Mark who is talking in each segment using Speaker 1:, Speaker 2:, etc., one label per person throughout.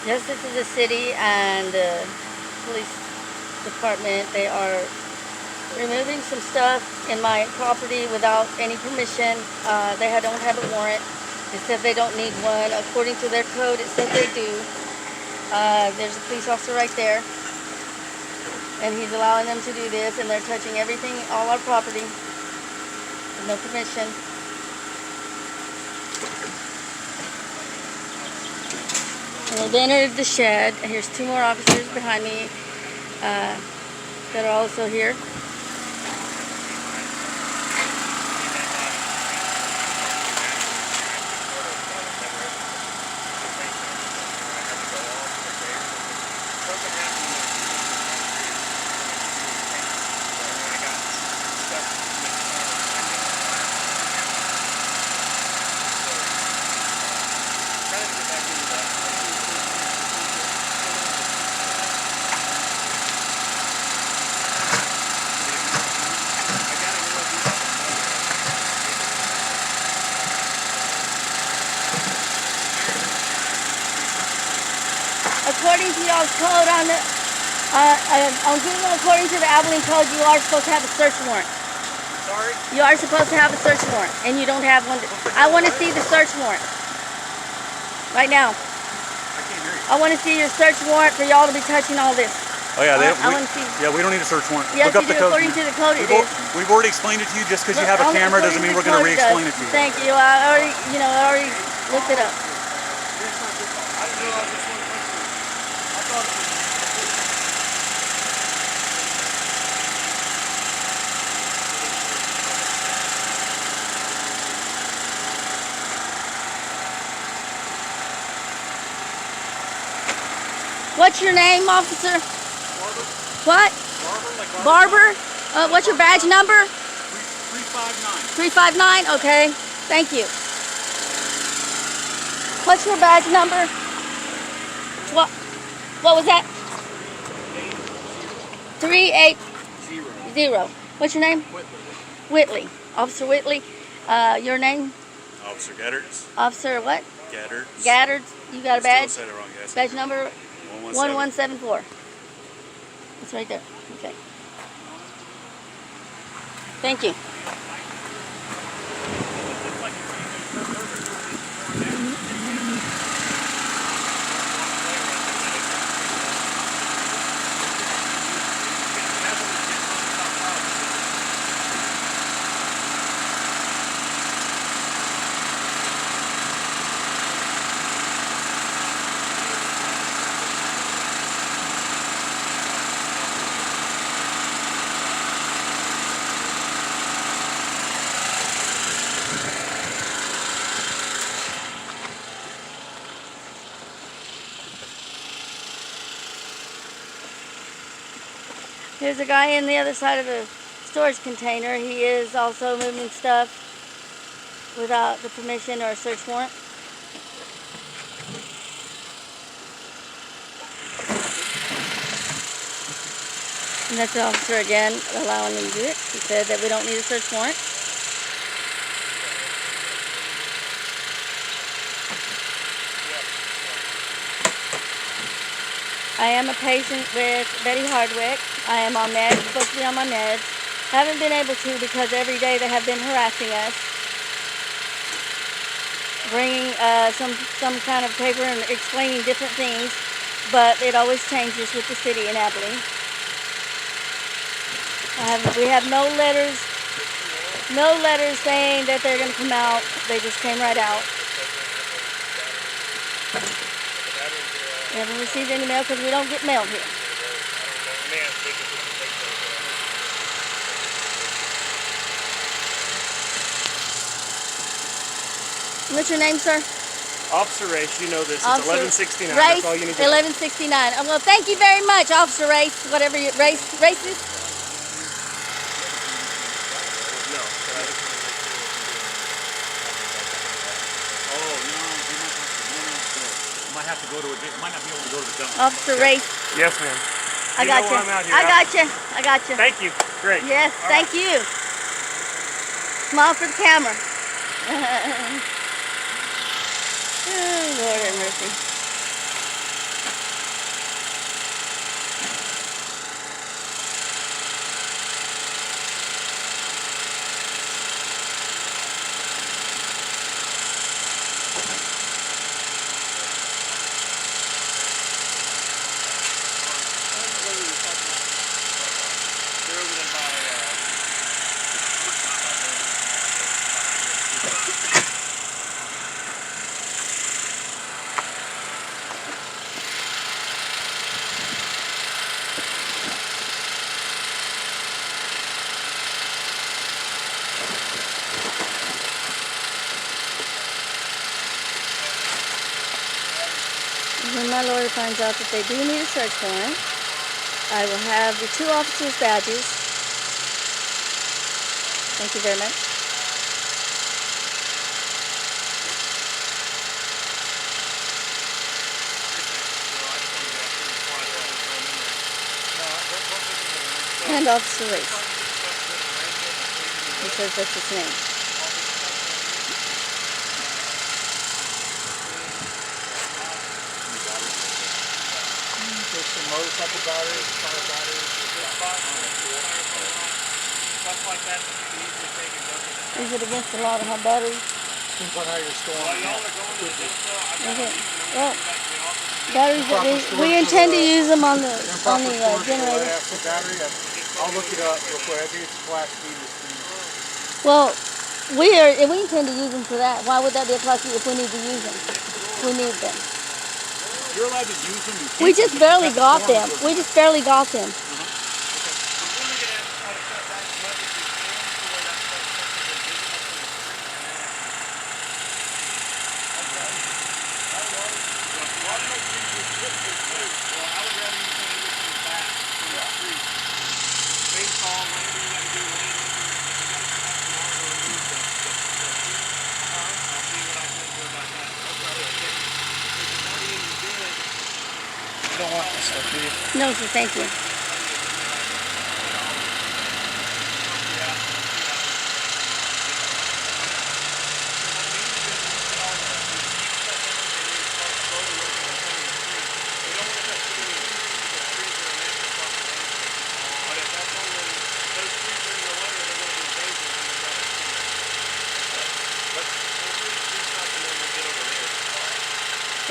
Speaker 1: Yes, this is the city and the police department. They are removing some stuff in my property without any permission. Don't have a warrant. It said they don't need one. According to their code, it says they do. There's a police officer right there, and he's allowing them to do this, and they're touching everything, all our property, with no permission. And they've entered the shed. Here's two more officers behind me that are also here. According to y'all's code on Google, according to the Abilene code, you are supposed to have a search warrant.
Speaker 2: Sorry?
Speaker 1: You are supposed to have a search warrant, and you don't have one. I want to see the search warrant right now.
Speaker 2: I can't hear you.
Speaker 1: I want to see your search warrant for y'all to be touching all this.
Speaker 2: Oh yeah,
Speaker 1: I want to see.
Speaker 2: Yeah, we don't need a search warrant.
Speaker 1: Yes,
Speaker 2: Look up
Speaker 1: you
Speaker 2: the
Speaker 1: do.
Speaker 2: code.
Speaker 1: According to the code, it is.
Speaker 2: We've already explained it to you. Just because you have a camera doesn't mean we're going to re-explain it to you.
Speaker 1: Thank you. I already looked it up. What's your name, officer?
Speaker 2: Barber.
Speaker 1: What?
Speaker 2: Barber?
Speaker 1: Barber? What's your badge number?
Speaker 2: 359.
Speaker 1: 359? Okay. Thank you. What's your badge number? What was that? 380. What's your name? Whitley. Officer Whitley. Your name?
Speaker 2: Officer Gaddards.
Speaker 1: Officer what?
Speaker 2: Gaddards.
Speaker 1: Gaddards. You got a badge?
Speaker 2: Still said it wrong, yes.
Speaker 1: Badge number?
Speaker 2: 1174.
Speaker 1: 1174. It's right there. Okay. Thank you. Here's a guy in the other side of the storage container. He is also moving stuff without the permission or a search warrant. And that's the officer again allowing him to do it. He said that we don't need a search warrant. I am a patient with Betty Hardwick. I am on meds, supposed to be on my meds. Haven't been able to because every day they have been harassing us, bringing some kind of paper and explaining different things, but it always changes with the city in Abilene. We have no letters saying that they're going to come out. They just came right out. We haven't received any mail because we don't get mail here. What's your name, sir?
Speaker 3: Officer Race, you know this. It's
Speaker 1: Officer
Speaker 3: 1169.
Speaker 1: Race,
Speaker 3: That's all you need to know.
Speaker 1: 1169. Well, thank you very much, Officer Race. Whatever your race is.
Speaker 3: No.
Speaker 2: Might have to go to might not be able to go to the dump.
Speaker 1: Officer Race.
Speaker 3: Yes, ma'am.
Speaker 1: I got you.
Speaker 3: I'm out here.
Speaker 1: I got you.
Speaker 3: Thank you. Great.
Speaker 1: Yes, thank you. Smile for the camera. Oh, Lord have mercy. When my lawyer finds out that they do need a search warrant, I will have the 2 officers' badges. Thank you very much. And Officer Race. He says that's his name.
Speaker 2: There's some motorcycle batteries, car batteries.
Speaker 3: Stuff like that that you can easily take and go to the
Speaker 1: Is it against the law to have batteries?
Speaker 2: Depends on how you're storing
Speaker 3: While
Speaker 2: it.
Speaker 3: y'all are going to the Delta, I've got
Speaker 1: Okay.
Speaker 3: a leave
Speaker 1: Well,
Speaker 3: back to the office.
Speaker 1: batteries that we intend to use them on the generator.
Speaker 2: Battery, I'll look it up real quick. I think it's Class B.
Speaker 1: Well, we intend to use them for that. Why would that be a class B if we need to use them? We need them.
Speaker 2: You're allowed to use them.
Speaker 1: We just barely got them. We just barely got them.
Speaker 2: You don't want this stuff, do you?
Speaker 1: No, sir, thank you.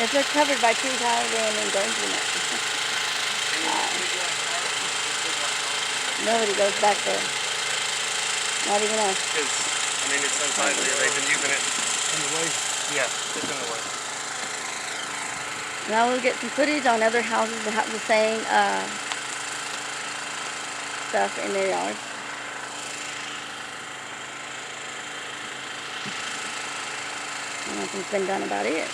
Speaker 1: If they're covered by trees, how are they in endangerment? Nobody goes back there. Not even us.
Speaker 3: Because, I mean, it's unsightly. They've been using it.
Speaker 2: In the way?
Speaker 3: Yeah, it's in the way.
Speaker 1: Now we'll get some footage on other houses that have the same stuff in their yard. And nothing's been done about it.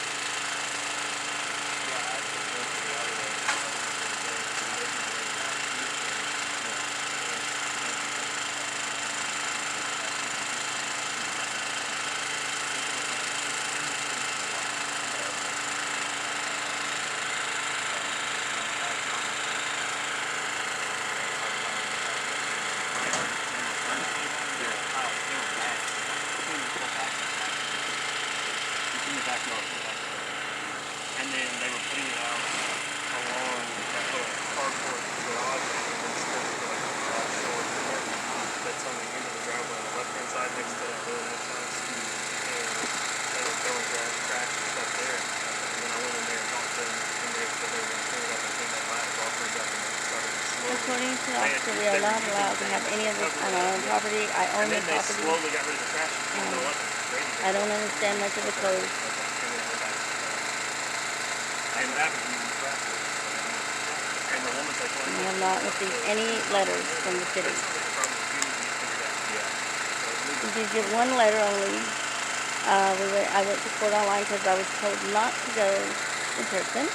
Speaker 3: And then they were putting it out along that little carport garage instead of like a garage door that's on the end of the driveway on the left hand side next to that really nice house. And they were throwing trash and stuff there. And then I went in there and talked to them and they said they were going to clean it up and clean that last offering up and then started slowly.
Speaker 1: According to the officer, we are not allowed to have any of this on our own property. I own the
Speaker 3: And then they
Speaker 1: property.
Speaker 3: slowly got rid of the trash and cleaned it up and graded it.
Speaker 1: I don't understand much of the code.
Speaker 3: And that was and the woman said,
Speaker 1: I have not received any letters from the city. We did get one letter only. I went to court online because I was told not to go in person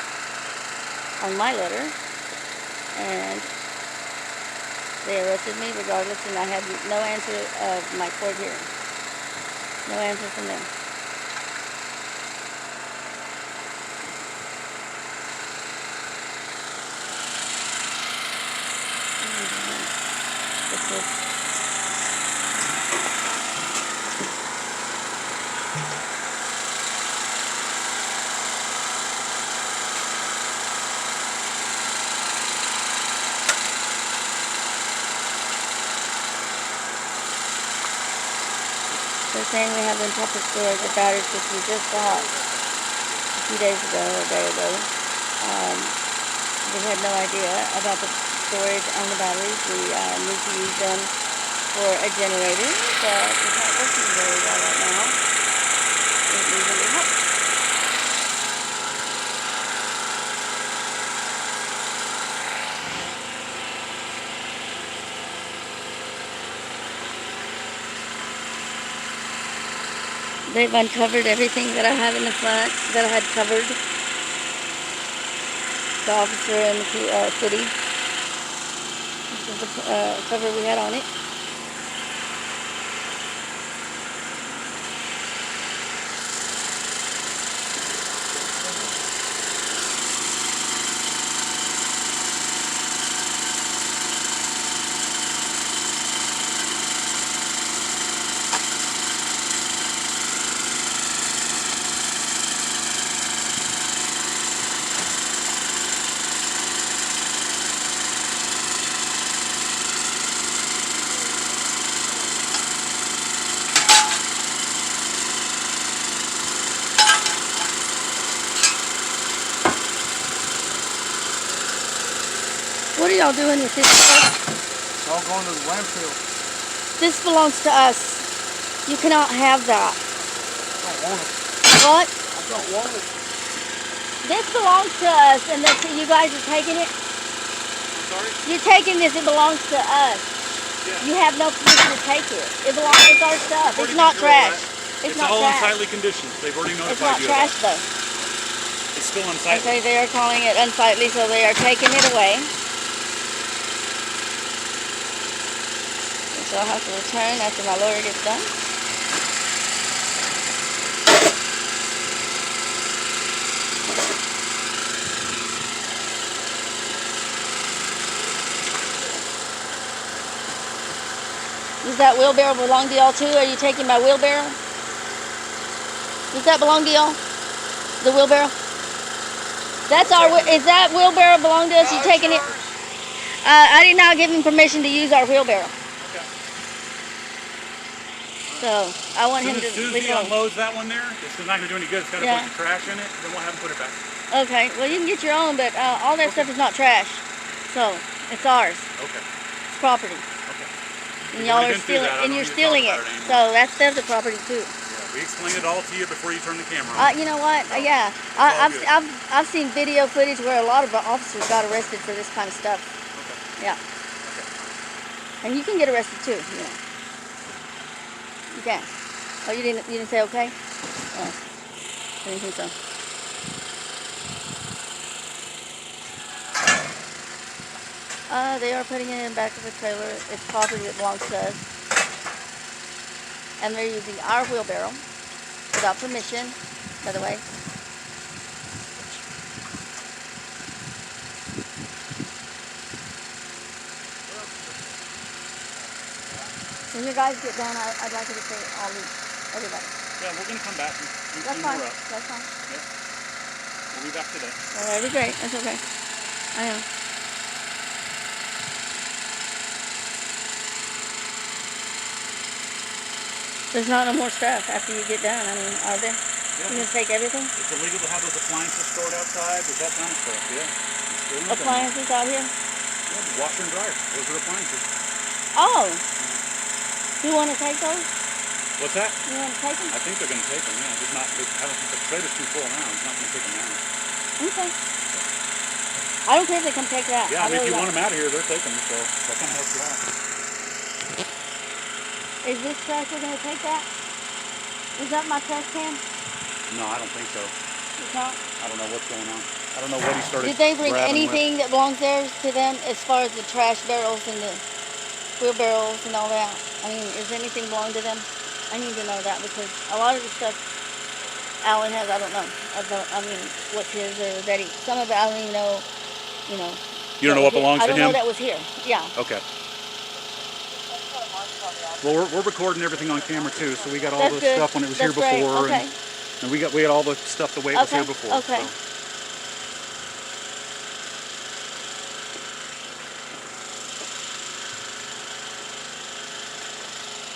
Speaker 1: on my letter. And they arrested me regardless, and I had no answer of my court hearing. No answer from them. They're saying we have improper storage of batteries, which we just got a few days ago, or a day ago. We had no idea about the storage on the batteries. We need to use them for a generator that is not working very well right now. It needs a little help. They've uncovered everything that I have in the front that I had covered. The officer and the city. This is the cover we had on it. What are y'all doing with this stuff?
Speaker 3: It's all going to the landfill.
Speaker 1: This belongs to us. You cannot have that.
Speaker 3: I don't want it.
Speaker 1: What?
Speaker 3: I don't want it.
Speaker 1: This belongs to us, and that's, you guys are taking it?
Speaker 3: I'm sorry?
Speaker 1: You're taking this, it belongs to us.
Speaker 3: Yeah.
Speaker 1: You have no permission to take it. It's our stuff. It's
Speaker 2: According
Speaker 1: not
Speaker 2: to
Speaker 1: trash.
Speaker 2: that,
Speaker 1: It's
Speaker 2: It's
Speaker 1: not
Speaker 2: all
Speaker 1: trash.
Speaker 2: unsightly conditions. They've already
Speaker 1: It's
Speaker 2: notified
Speaker 1: not
Speaker 2: you
Speaker 1: trash
Speaker 2: of
Speaker 1: though.
Speaker 2: that. It's still unsightly.
Speaker 1: Okay, they are calling it unsightly, so they are taking it away. So I'll have to return after my lawyer gets done. Does that wheelbarrow belong to y'all too? Are you taking my wheelbarrow? Does that belong to y'all? The wheelbarrow? That's our. Is that wheelbarrow belong to us? You taking it? I did not give him permission to use our wheelbarrow.
Speaker 2: Okay.
Speaker 1: So I want him
Speaker 2: As
Speaker 1: to
Speaker 2: soon as
Speaker 1: leave
Speaker 2: he
Speaker 1: it alone.
Speaker 2: unloads that one there, it's not going to do any good. It's got a
Speaker 1: Yeah.
Speaker 2: bunch of trash in it. Then we'll have him put it back.
Speaker 1: Okay. Well, you can get your own, but all that stuff is not trash. So it's ours.
Speaker 2: Okay.
Speaker 1: It's property.
Speaker 2: Okay.
Speaker 1: And
Speaker 2: We've
Speaker 1: y'all
Speaker 2: already
Speaker 1: are
Speaker 2: been through
Speaker 1: stealing,
Speaker 2: that. I
Speaker 1: and
Speaker 2: don't
Speaker 1: you're
Speaker 2: need to
Speaker 1: stealing
Speaker 2: talk
Speaker 1: it.
Speaker 2: about it
Speaker 1: So that's their property too.
Speaker 2: Yeah, we explained it all to you before you turned the camera on.
Speaker 1: You know what?
Speaker 2: So,
Speaker 1: Yeah,
Speaker 2: all good.
Speaker 1: I've seen video footage where a lot of officers got arrested for this kind of stuff.
Speaker 2: Okay.
Speaker 1: Yeah. And you can get arrested too. You know. You can. Oh, you didn't say okay? Oh, I didn't think so. They are putting it in the back of the trailer. It's property that belongs to us. And they're using our wheelbarrow without permission, by the way. When you guys get done, I'd like you to say all these, everybody.
Speaker 2: Yeah, we're going to come back and
Speaker 1: That's
Speaker 2: clean
Speaker 1: fine.
Speaker 2: her up.
Speaker 1: That's fine.
Speaker 2: Yeah. We'll be back today.
Speaker 1: Well, that'd be great. That's okay. I know. There's not no more stuff after you get done. I mean, are there?
Speaker 2: Yeah.
Speaker 1: You can take everything?
Speaker 2: It's illegal to have those appliances stored outside. There's that kind of stuff. Yeah. It's still illegal.
Speaker 1: Appliances out here?
Speaker 2: Yeah, the washer and dryer. Those are appliances.
Speaker 1: Oh. You want to take those?
Speaker 2: What's that?
Speaker 1: You want to take them?
Speaker 2: I think they're going to take them, yeah. Just not, I don't think the trailer's too full now. He's not going to take them now.
Speaker 1: Okay. I don't care if they come take that.
Speaker 2: Yeah, I mean,
Speaker 1: really
Speaker 2: if you
Speaker 1: don't.
Speaker 2: want them out of here, they're taking them, so that kind of helps you out.
Speaker 1: Is this tractor going to take that? Is that my trash can?
Speaker 2: No, I don't think so.
Speaker 1: It's not?
Speaker 2: I don't know what's going on. I don't know what he started
Speaker 1: Did they bring
Speaker 2: grabbing
Speaker 1: anything that belongs there to them as far as the trash barrels and the wheelbarrows and all that? I mean, is anything belong to them? I need to know that because a lot of the stuff Alan has, I don't know. I mean, what's his or that he, some of it I don't even know, you know.
Speaker 2: You don't know what belongs to him?
Speaker 1: I don't know that was here. Yeah.
Speaker 2: Okay. Well, we're recording everything on camera too, so we got all
Speaker 1: That's
Speaker 2: the
Speaker 1: good.
Speaker 2: stuff when it was
Speaker 1: That's
Speaker 2: here before,
Speaker 1: great. Okay.
Speaker 2: and we had all the stuff the way it was here before.
Speaker 1: Okay.
Speaker 2: So.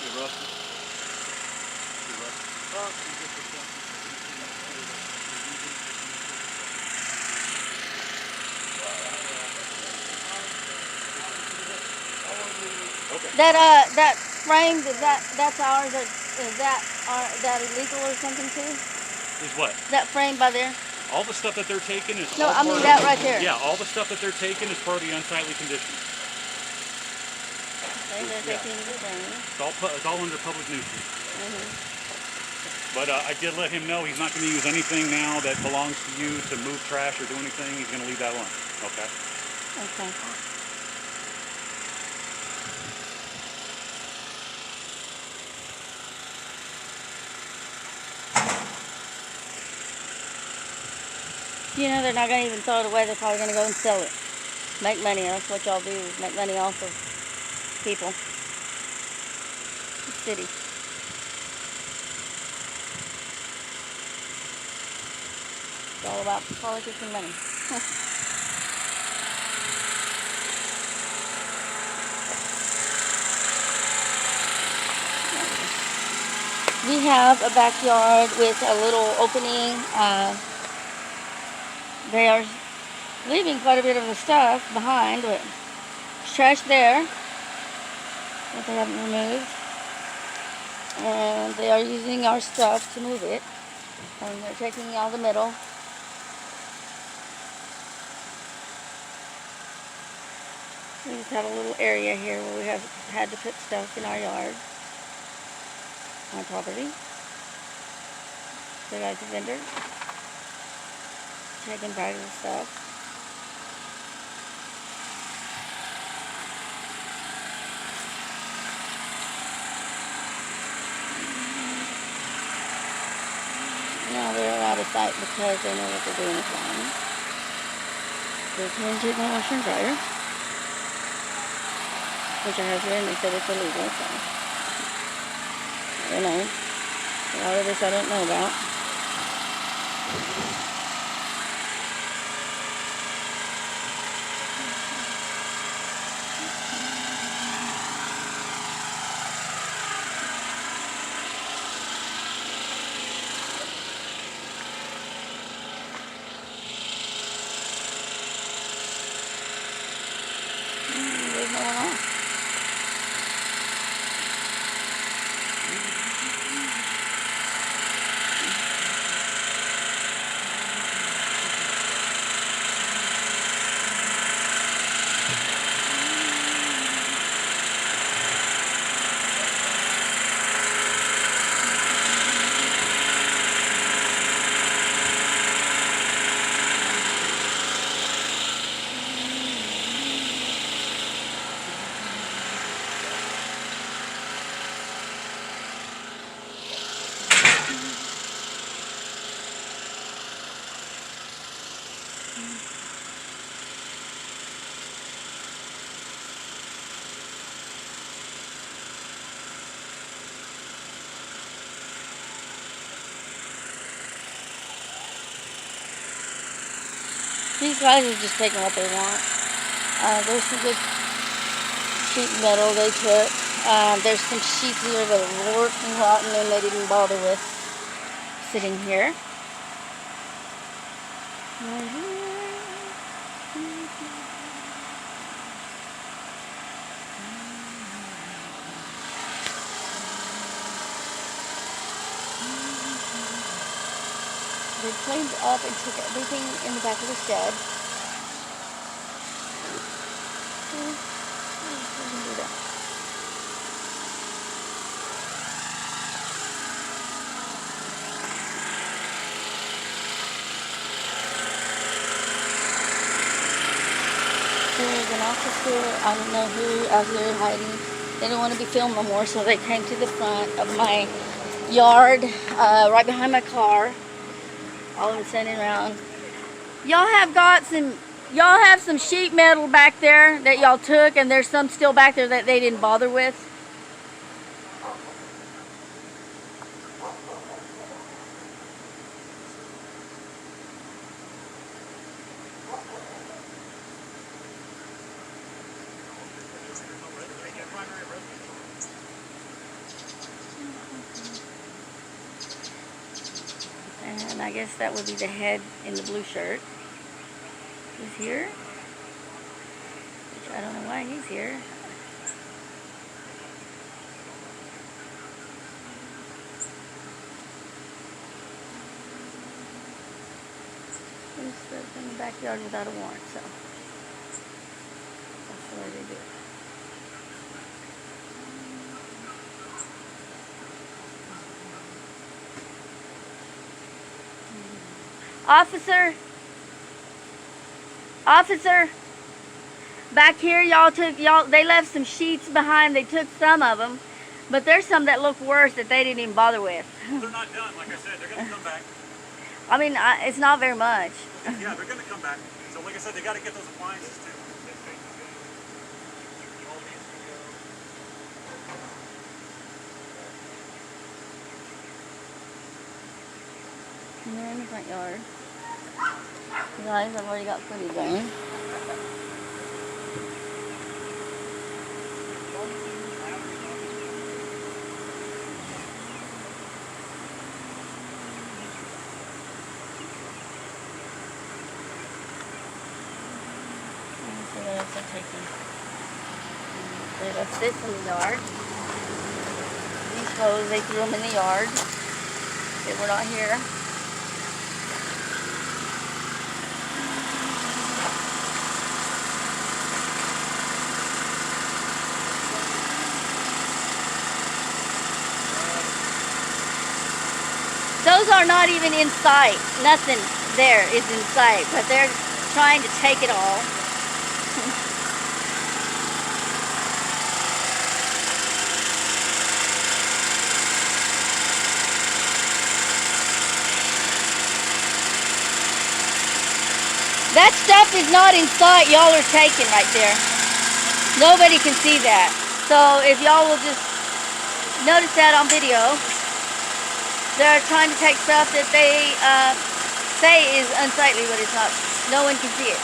Speaker 3: Hey, Rusty. Hey, Rusty.
Speaker 2: Okay.
Speaker 1: That frame, that's ours. Is that illegal or something too?
Speaker 2: Is what?
Speaker 1: That frame by there?
Speaker 2: All the stuff that they're taking is
Speaker 1: No,
Speaker 2: all
Speaker 1: I mean
Speaker 2: part
Speaker 1: that
Speaker 2: of,
Speaker 1: right there.
Speaker 2: Yeah, all the stuff that they're taking is part of the unsightly conditions.
Speaker 1: Okay, they're taking the frame.
Speaker 2: It's all under public nuisance. But I did let him know he's not going to use anything now that belongs to you to move trash or do anything. He's going to leave that alone. Okay.
Speaker 1: Okay. You know, they're not going to even throw it away. They're probably going to go and sell it. Make money. That's what y'all do. Make money off of people. The city. It's all about politics and money. We have a backyard with a little opening. They are leaving quite a bit of the stuff behind, but there's trash there that they haven't removed. And they are using our stuff to move it. And they're taking out the middle. We just have a little area here where we have had to put stuff in our yard. On property. The guy's a vendor. Taking back the stuff. Now they're out of sight because they know what they're doing is wrong. They're changing the washer and dryer, which I have here, and they said it's illegal, so I don't know. A lot of this I don't know about. There's no one on. These guys are just taking what they want. There's some good sheet metal they took. There's some sheets here that are working rotten and they didn't bother with sitting here. They cleaned up and took everything in the back of the shed. There's an officer, I don't know who, out here hiding. They didn't want to be filmed no more, so they came to the front of my yard, right behind my car. All of them standing around. Y'all have some sheet metal back there that y'all took, and there's some still back there that they didn't bother with. And I guess that would be the head in the blue shirt. He's here. Which I don't know why he's here. He's in the backyard without a warrant, so that's the way they do it. Officer. Officer. Back here, they left some sheets behind. They took some of them, but there's some that look worse that they didn't even bother with.
Speaker 2: They're not done, like I said. They're going to come back.
Speaker 1: I mean, it's not very much.
Speaker 2: Yeah, they're going to come back. So like I said, they got to get those appliances too.
Speaker 1: And they're in the front yard. Guys, I've already got footage on. They left this in the yard. These clothes, they threw them in the yard. They were not here. Those are not even in sight. Nothing there is in sight, but they're trying to take it all. That stuff is not in sight. Y'all are taking right there. Nobody can see that. So if y'all will just notice that on video, they're trying to take stuff that they say is unsightly, but it's not. No one can see it.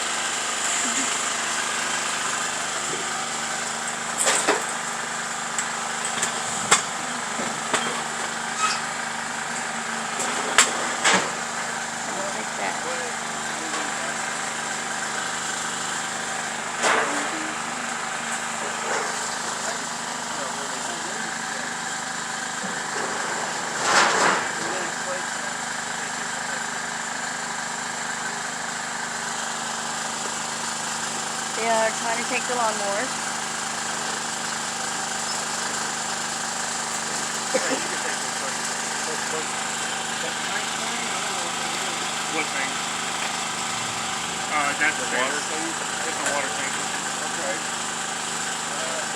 Speaker 1: They are trying to take the lawnmowers.
Speaker 3: What thing? That's the water thing. It's a water tank. Okay.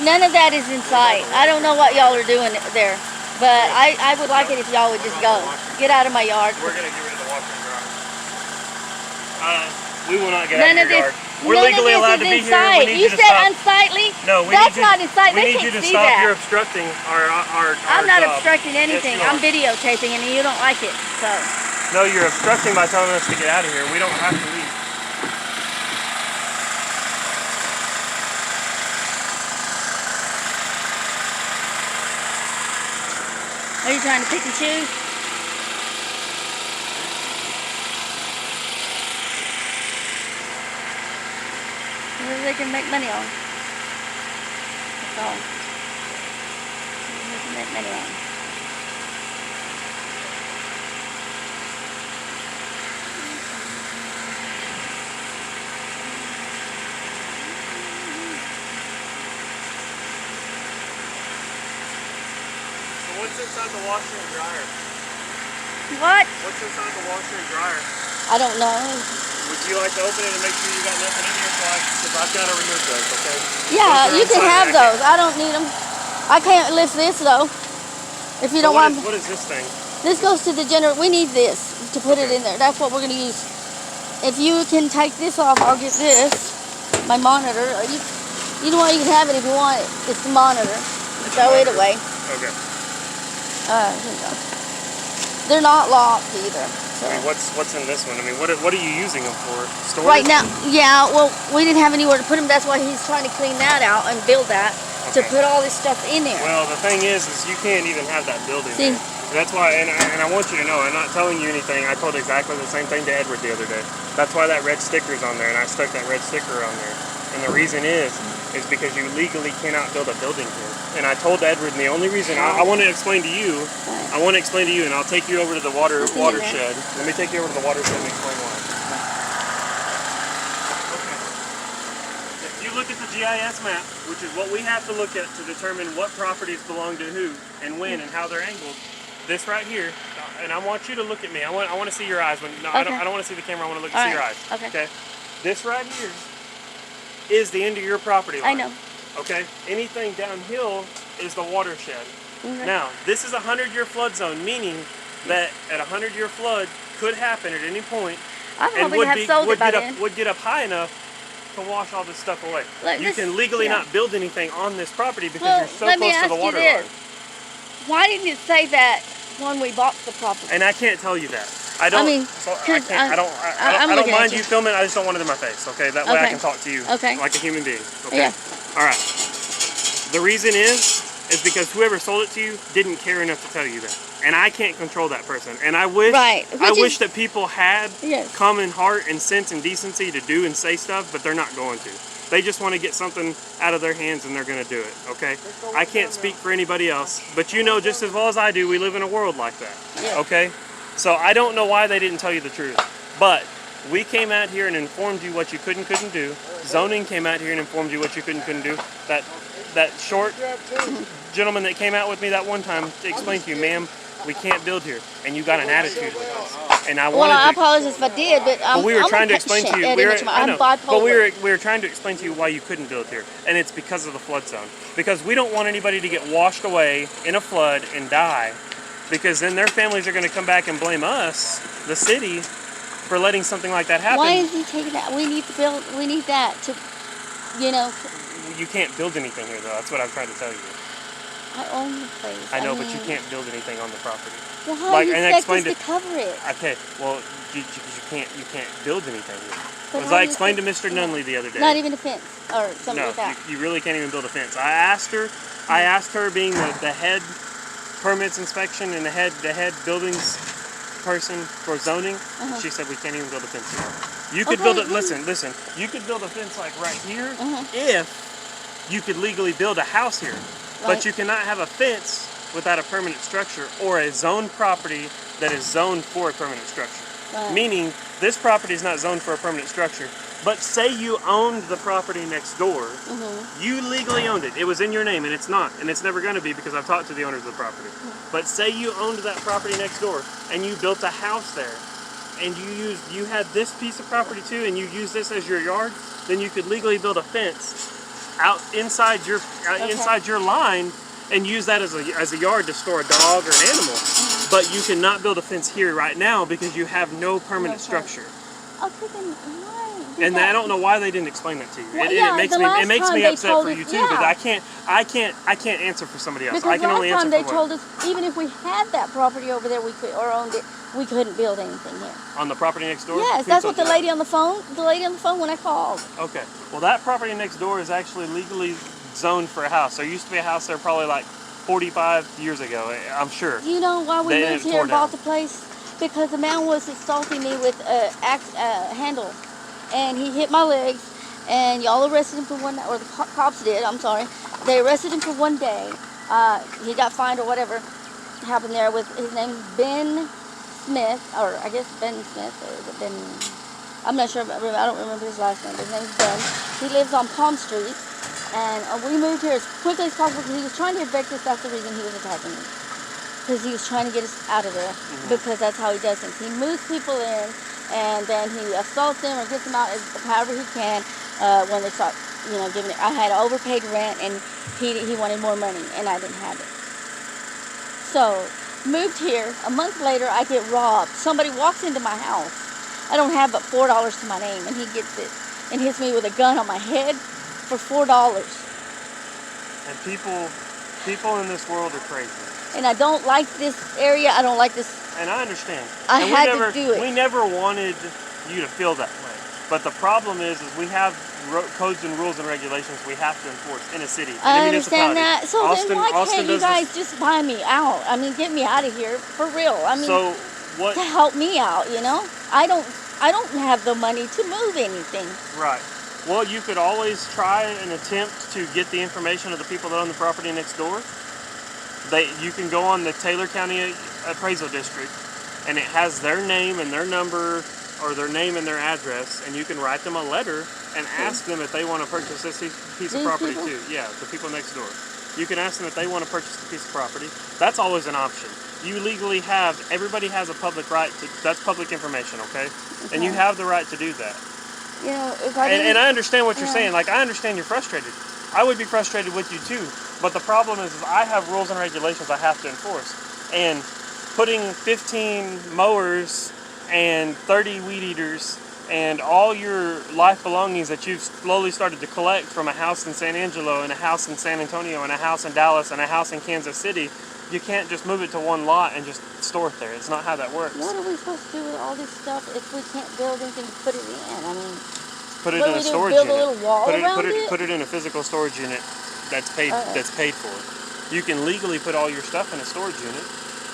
Speaker 1: None of that is in sight. I don't know what y'all are doing there, but I would like it if y'all would just go. Get out of my yard.
Speaker 3: We're gonna get rid of the washer and dryer. We will not get
Speaker 1: None
Speaker 3: out of
Speaker 1: of
Speaker 3: your
Speaker 1: this.
Speaker 3: yard. We're legally allowed to be here. We need
Speaker 1: You
Speaker 3: you to
Speaker 1: said
Speaker 3: stop.
Speaker 1: unsightly?
Speaker 3: No,
Speaker 1: That's not in sight.
Speaker 3: We
Speaker 1: They
Speaker 3: need
Speaker 1: can't
Speaker 3: you to
Speaker 1: see
Speaker 3: stop.
Speaker 1: that.
Speaker 3: You're obstructing our
Speaker 1: I'm not
Speaker 3: job.
Speaker 1: obstructing anything.
Speaker 3: Yes, you
Speaker 1: I'm
Speaker 3: are.
Speaker 1: videotaping, and you don't like it. So
Speaker 3: No, you're obstructing by telling us to get out of here. We don't have to leave.
Speaker 1: are you trying to pick and choose? Whatever they can make money on. That's all. Whatever they can make money on.
Speaker 3: What's inside the washer and dryer?
Speaker 1: What?
Speaker 3: What's inside the washer and dryer?
Speaker 1: I don't know.
Speaker 3: Would you like to open it and make sure you got nothing in here? Because I've got to remove those, okay?
Speaker 1: Yeah,
Speaker 3: Those are
Speaker 1: you can
Speaker 3: inside
Speaker 1: have
Speaker 3: racket.
Speaker 1: those. I don't need them. I can't lift this though. If you
Speaker 3: So
Speaker 1: don't
Speaker 3: what
Speaker 1: want,
Speaker 3: is, what is this thing?
Speaker 1: this goes to the generator. We need this to put it in there. That's what we're gonna use. If you can take this off, I'll get this. My monitor. You know what? You can have it if you want it. It's the monitor. Throw it away.
Speaker 3: Okay.
Speaker 1: Here you go. They're not locked either. So.
Speaker 3: I mean, what's in this one? I mean, what are you using them for? Storage?
Speaker 1: Right now, yeah. Well, we didn't have anywhere to put them. That's why he's trying to clean that out and build that to put all this stuff in there.
Speaker 3: Well, the thing is you can't even have that building
Speaker 1: See?
Speaker 3: there. That's why, and I want you to know, I'm not telling you anything. I told exactly the same thing to Edward the other day. That's why that red sticker's on there, and I stuck that red sticker on there. And the reason is because you legally cannot build a building here. And I told Edward, and the only reason I want to explain to you, and I'll take you over to the watershed. Let me take you over to the watershed and explain why. Okay. If you look at the GIS map, which is what we have to look at to determine what properties belong to who and when and how they're angled, this right here and I want you to look at me. I want to see your eyes. No,
Speaker 1: Okay.
Speaker 3: I don't want to see the camera. I want to look
Speaker 1: All
Speaker 3: see your
Speaker 1: right.
Speaker 3: eyes.
Speaker 1: Okay.
Speaker 3: This right here is the end of your property line.
Speaker 1: I know.
Speaker 3: Okay. Anything downhill is the watershed.
Speaker 1: Okay.
Speaker 3: Now, this is a 100-year flood zone, meaning that at a 100-year flood could happen at any point,
Speaker 1: I
Speaker 3: and
Speaker 1: probably have sold it by then.
Speaker 3: would get up high enough to wash all this stuff away.
Speaker 1: Like
Speaker 3: you
Speaker 1: this-
Speaker 3: can legally
Speaker 1: yeah.
Speaker 3: not build anything on this property because
Speaker 1: Well,
Speaker 3: you're so
Speaker 1: let me
Speaker 3: close to
Speaker 1: ask
Speaker 3: the
Speaker 1: you
Speaker 3: water
Speaker 1: this.
Speaker 3: line.
Speaker 1: Why didn't you say that when we bought the property?
Speaker 3: And I can't tell you that. I don't.
Speaker 1: mean,
Speaker 3: so I
Speaker 1: 'cause
Speaker 3: can't. I don't
Speaker 1: I'm
Speaker 3: don't
Speaker 1: looking at
Speaker 3: mind
Speaker 1: you.
Speaker 3: you filming. I just don't want it in my face. Okay, that way I
Speaker 1: Okay.
Speaker 3: can talk to you
Speaker 1: Okay.
Speaker 3: like a human being. Okay.
Speaker 1: Yeah.
Speaker 3: All right. The reason is because whoever sold it to you didn't care enough to tell you that, and I can't control that person. And I wish.
Speaker 1: Right.
Speaker 3: I
Speaker 1: Which
Speaker 3: wish
Speaker 1: is-
Speaker 3: that people had
Speaker 1: Yes.
Speaker 3: common heart and sense and decency to do and say stuff, but they're not going to. They just want to get something out of their hands and they're going to do it. Okay. I can't speak for anybody else, but you know just as well as I do, we live in a world like that.
Speaker 1: Yeah.
Speaker 3: Okay. So I don't know why they didn't tell you the truth, but we came out here and informed you what you could and couldn't do. Zoning came out here and informed you what you could and couldn't do. That short gentleman that came out with me that one time to explain to you, ma'am, we can't build here, and you got an attitude with us. And I
Speaker 1: Well,
Speaker 3: wanted
Speaker 1: I
Speaker 3: to.
Speaker 1: apologize if I did, but
Speaker 3: But we were
Speaker 1: I'm
Speaker 3: trying to
Speaker 1: a
Speaker 3: explain to
Speaker 1: patient
Speaker 3: you.
Speaker 1: at
Speaker 3: We were,
Speaker 1: image.
Speaker 3: I
Speaker 1: I'm
Speaker 3: know,
Speaker 1: bipolar.
Speaker 3: but we were trying to explain to you why you couldn't build here, and it's because of the flood zone. Because we don't want anybody to get washed away in a flood and die, because then their families are going to come back and blame us, the city, for letting something like that happen.
Speaker 1: Why is he taking that? We need to build. We need that to, you know.
Speaker 3: You can't build anything here, though. That's what I'm trying to tell you.
Speaker 1: I own the place.
Speaker 3: I know, but you
Speaker 1: mean,
Speaker 3: can't build anything on the property.
Speaker 1: Well, how
Speaker 3: Like,
Speaker 1: do you
Speaker 3: and I
Speaker 1: expect us
Speaker 3: explained
Speaker 1: to cover it?
Speaker 3: Okay, well, you can't build anything here.
Speaker 1: But
Speaker 3: As
Speaker 1: how
Speaker 3: I
Speaker 1: do you
Speaker 3: explained to
Speaker 1: expect-
Speaker 3: Mr. Nunley the other day.
Speaker 1: Not even a fence or something
Speaker 3: No,
Speaker 1: like that.
Speaker 3: you really can't even build a fence. I asked her being the head permits inspection and the head buildings person for zoning, she said we can't even build a fence here. You could build it, listen, you could build a fence like right here if you could legally build a house here.
Speaker 1: Right.
Speaker 3: But you cannot have a fence without a permanent structure or a zoned property that is zoned for a permanent structure.
Speaker 1: Right.
Speaker 3: Meaning, this property is not zoned for a permanent structure. But say you owned the property next door, you legally owned it. It was in your name, and it's not, and it's never going to be because I've talked to the owners of the property. But say you owned that property next door, and you built a house there, and you had this piece of property too, and you use this as your yard, then you could legally build a fence out inside your line and use that as a yard to store a dog or an animal. But you cannot build a fence here right now because you have no permanent structure.
Speaker 1: Oh, freaking why?
Speaker 3: And I don't know why they didn't explain that to you.
Speaker 1: Well,
Speaker 3: It
Speaker 1: yeah,
Speaker 3: makes
Speaker 1: the
Speaker 3: me
Speaker 1: last time they
Speaker 3: upset
Speaker 1: told
Speaker 3: for
Speaker 1: us-
Speaker 3: you too,
Speaker 1: yeah.
Speaker 3: because I can't answer for somebody else.
Speaker 1: Because
Speaker 3: I can only
Speaker 1: last
Speaker 3: answer
Speaker 1: time
Speaker 3: for
Speaker 1: they
Speaker 3: what-
Speaker 1: told us even if we had that property over there, we could or owned it, we couldn't build anything here.
Speaker 3: on the property next door.
Speaker 1: Yes,
Speaker 3: Who
Speaker 1: that's
Speaker 3: told
Speaker 1: what the
Speaker 3: you that?
Speaker 1: lady on the phone when I called.
Speaker 3: Okay. Well, that property next door is actually legally zoned for a house. There used to be a house there probably like 45 years ago, I'm sure.
Speaker 1: Do you know why we
Speaker 3: They
Speaker 1: moved
Speaker 3: tore
Speaker 1: here and bought
Speaker 3: down.
Speaker 1: the place? Because the man was assaulting me with a handle, and he hit my legs, and y'all arrested him for one, or the cops did, I'm sorry. They arrested him for 1 day. He got fined or whatever happened there with, his name's Ben Smith, or I guess Ben Smith, or is it Ben, I'm not sure, I don't remember his last name, but his name's Ben. He lives on Palm Street, and we moved here as quickly as possible because he was trying to evict us. That's the reason he was attacking me. Because he was trying to get us out of there, because that's how he does things. He moves people in, and then he assaults them or gets them out however he can when they start, giving it. I had overpaid rent, and he wanted more money, and I didn't have it. So, moved here. A month later, I get robbed. Somebody walks into my house. I don't have but $4 to my name, and he gets it and hits me with a gun on my head for $4.
Speaker 3: And people in this world are crazy.
Speaker 1: And I don't like this area. I don't like this.
Speaker 3: And I understand.
Speaker 1: I
Speaker 3: And
Speaker 1: had to do it.
Speaker 3: We never wanted you to feel that way. But the problem is we have codes and rules and regulations we have to enforce in a city. In
Speaker 1: I
Speaker 3: a
Speaker 1: understand
Speaker 3: municipality.
Speaker 1: that. So then why
Speaker 3: Austin
Speaker 1: can't you
Speaker 3: does this-
Speaker 1: guys just buy me out? I mean, get me out of here for real. I mean,
Speaker 3: So what?
Speaker 1: to help me out, I don't have the money to move anything.
Speaker 3: Right. Well, you could always try and attempt to get the information of the people that own the property next door. You can go on the Taylor County Appraisal District, and it has their name and their number, or their name and their address, and you can write them a letter and ask them if they want to purchase this piece of
Speaker 1: These
Speaker 3: property
Speaker 1: people?
Speaker 3: too. Yeah, the people next door. You can ask them if they want to purchase the piece of property. That's always an option. You legally have, everybody has a public right to, that's public information, okay? And you
Speaker 1: Okay.
Speaker 3: have the right to do that.
Speaker 1: You know, if I didn't,
Speaker 3: And I understand what you're
Speaker 1: yeah.
Speaker 3: saying. Like, I understand you're frustrated. I would be frustrated with you too. But the problem is I have rules and regulations I have to enforce. And putting 15 mowers and 30 weed eaters and all your life belongings that you've slowly started to collect from a house in San Angelo and a house in San Antonio and a house in Dallas and a house in Kansas City, you can't just move it to one lot and just store it there. It's not how that works.
Speaker 1: what are we supposed to do with all this stuff if we can't build anything to put it in? I mean,
Speaker 3: Put it
Speaker 1: what
Speaker 3: in
Speaker 1: do
Speaker 3: a
Speaker 1: we do,
Speaker 3: storage
Speaker 1: build
Speaker 3: unit.
Speaker 1: a little wall around it?
Speaker 3: Put it in a physical storage unit that's paid for. You can legally put all your stuff in a storage unit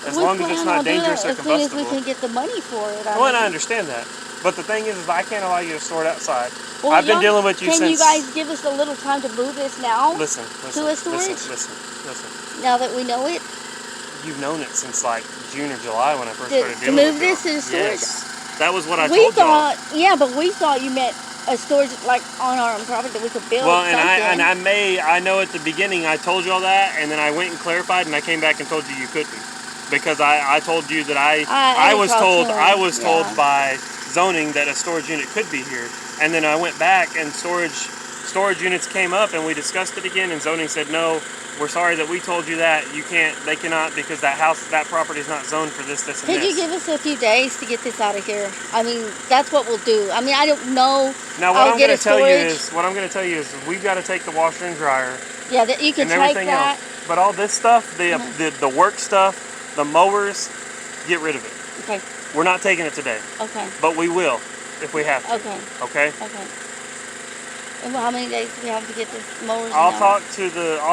Speaker 3: as long as it's not dangerous or
Speaker 1: as soon as we
Speaker 3: combustible.
Speaker 1: can get the money for it.
Speaker 3: Well, and I understand that. But the thing is I can't allow you to store it outside.
Speaker 1: Well,
Speaker 3: I've been
Speaker 1: y'all-
Speaker 3: dealing with you
Speaker 1: Can
Speaker 3: since.
Speaker 1: you guys give us a little time to move this now?
Speaker 3: Listen.
Speaker 1: to a storage?
Speaker 3: Listen.
Speaker 1: Now that we know it,
Speaker 3: You've known it since like June or July when I first
Speaker 1: To-
Speaker 3: started
Speaker 1: to
Speaker 3: dealing
Speaker 1: move
Speaker 3: with y'all.
Speaker 1: this to the storage?
Speaker 3: Yes. That was what I
Speaker 1: we
Speaker 3: told y'all.
Speaker 1: thought, yeah, but we thought you meant a storage like on our own property that we could build
Speaker 3: Well, and
Speaker 1: something.
Speaker 3: I know at the beginning I told y'all that, and then I went and clarified, and I came back and told you couldn't, because I told you that I was told
Speaker 1: yeah.
Speaker 3: by zoning that a storage unit could be here, and then I went back and storage units came up, and we discussed it again, and zoning said no. We're sorry that we told you that. They cannot, because that property is not zoned for this, and
Speaker 1: Could
Speaker 3: this.
Speaker 1: you give us a few days to get this out of here? I mean, that's what we'll do. I mean, I don't know.
Speaker 3: Now,
Speaker 1: I'll get a storage.
Speaker 3: what I'm going to tell you is we've got to take the washer and dryer
Speaker 1: Yeah, that you can
Speaker 3: and
Speaker 1: take
Speaker 3: everything
Speaker 1: that.
Speaker 3: else. But all this stuff, the work stuff, the mowers, get rid of it.
Speaker 1: Okay.
Speaker 3: We're not taking it today,
Speaker 1: Okay.
Speaker 3: but we will if we have to.
Speaker 1: Okay.
Speaker 3: Okay?
Speaker 1: Okay. And how many days do we have to get this mowers?
Speaker 3: I'll
Speaker 1: down?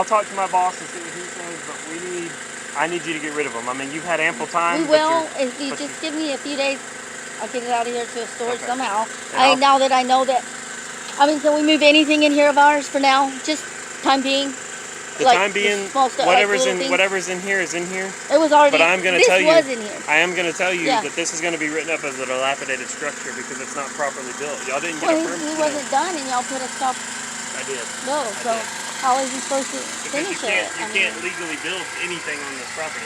Speaker 3: talk to my boss and see what he says, but I need you to get rid of them. I mean, you've had ample time.
Speaker 1: We
Speaker 3: but
Speaker 1: will.
Speaker 3: you're-
Speaker 1: If you
Speaker 3: but
Speaker 1: just give me a few days, I'll get it out of here to a storage
Speaker 3: Okay.
Speaker 1: somehow.
Speaker 3: And
Speaker 1: Now that I know that, I mean, can we move anything in here of ours for now? Just time being?
Speaker 3: the
Speaker 1: Like,
Speaker 3: time being,
Speaker 1: small stuff, like
Speaker 3: whatever's
Speaker 1: little things?
Speaker 3: in here is in here.
Speaker 1: It was already.
Speaker 3: But I'm going to
Speaker 1: this
Speaker 3: tell you,
Speaker 1: was in here.
Speaker 3: I am going to tell you
Speaker 1: Yeah.
Speaker 3: that this is going to be written up as a dilapidated structure because it's not properly built. Y'all didn't get
Speaker 1: Well,
Speaker 3: a permit.
Speaker 1: he wasn't done, and y'all put a stop
Speaker 3: I did.
Speaker 1: bill. So
Speaker 3: did.
Speaker 1: how is he supposed to
Speaker 3: Because
Speaker 1: finish
Speaker 3: you
Speaker 1: it? I mean,
Speaker 3: can't legally build anything on this property.